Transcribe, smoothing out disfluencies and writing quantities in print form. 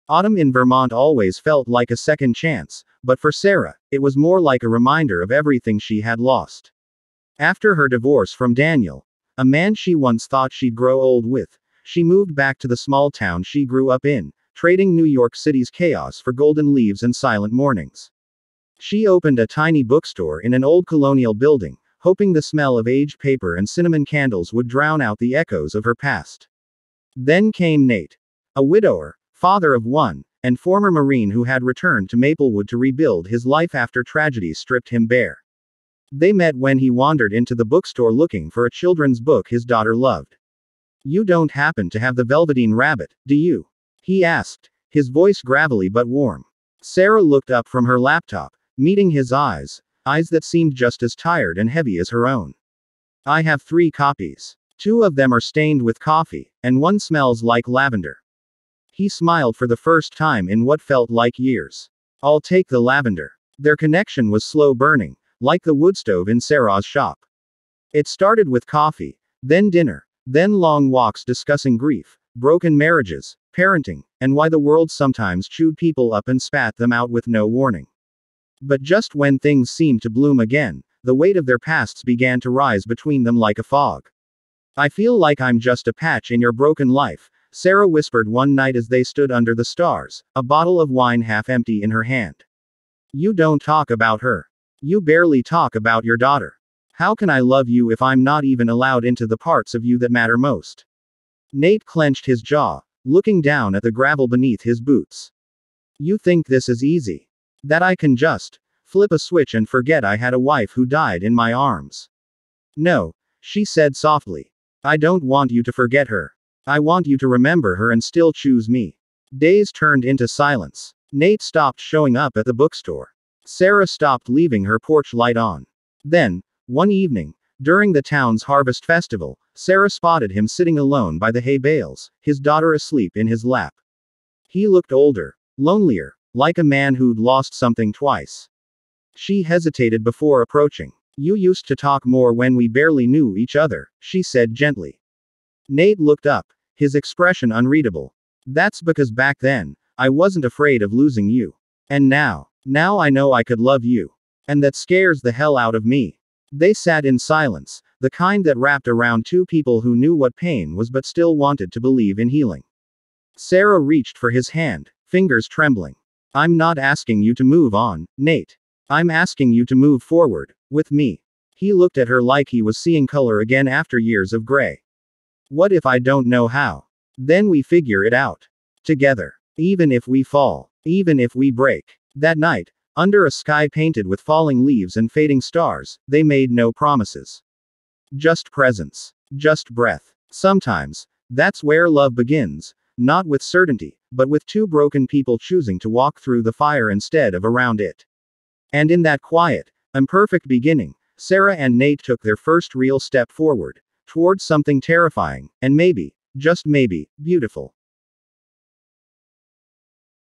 Autumn in Vermont always felt like a second chance, but for Sarah, it was more like a reminder of everything she had lost. After her divorce from Daniel, a man she once thought she'd grow old with, she moved back to the small town she grew up in, trading New York City's chaos for golden leaves and silent mornings. She opened a tiny bookstore in an old colonial building, hoping the smell of aged paper and cinnamon candles would drown out the echoes of her past. Then came Nate. A widower, father of one, and former Marine who had returned to Maplewood to rebuild his life after tragedy stripped him bare. They met when he wandered into the bookstore looking for a children's book his daughter loved. "You don't happen to have the Velveteen Rabbit, do you?" he asked, his voice gravelly but warm. Sarah looked up from her laptop, meeting his eyes that seemed just as tired and heavy as her own. "I have 3 copies. 2 of them are stained with coffee, and one smells like lavender." He smiled for the first time in what felt like years. "I'll take the lavender." Their connection was slow burning, like the wood stove in Sarah's shop. It started with coffee, then dinner, then long walks discussing grief, broken marriages, parenting, and why the world sometimes chewed people up and spat them out with no warning. But just when things seemed to bloom again, the weight of their pasts began to rise between them like a fog. "I feel like I'm just a patch in your broken life," Sarah whispered one night as they stood under the stars, a bottle of wine half empty in her hand. "You don't talk about her. You barely talk about your daughter. How can I love you if I'm not even allowed into the parts of you that matter most?" Nate clenched his jaw, looking down at the gravel beneath his boots. "You think this is easy? That I can just flip a switch and forget I had a wife who died in my arms?" "No," she said softly. "I don't want you to forget her. I want you to remember her and still choose me." Days turned into silence. Nate stopped showing up at the bookstore. Sarah stopped leaving her porch light on. Then, one evening, during the town's harvest festival, Sarah spotted him sitting alone by the hay bales, his daughter asleep in his lap. He looked older, lonelier, like a man who'd lost something twice. She hesitated before approaching. "You used to talk more when we barely knew each other," she said gently. Nate looked up, his expression unreadable. "That's because back then, I wasn't afraid of losing you. And now I know I could love you. And that scares the hell out of me." They sat in silence, the kind that wrapped around 2 people who knew what pain was but still wanted to believe in healing. Sarah reached for his hand, fingers trembling. "I'm not asking you to move on, Nate. I'm asking you to move forward, with me." He looked at her like he was seeing color again after years of gray. "What if I don't know how? Then we figure it out. Together. Even if we fall. Even if we break." That night, under a sky painted with falling leaves and fading stars, they made no promises. Just presence. Just breath. Sometimes, that's where love begins, not with certainty, but with 2 broken people choosing to walk through the fire instead of around it. And in that quiet, imperfect beginning, Sarah and Nate took their first real step forward, towards something terrifying, and maybe, just maybe, beautiful.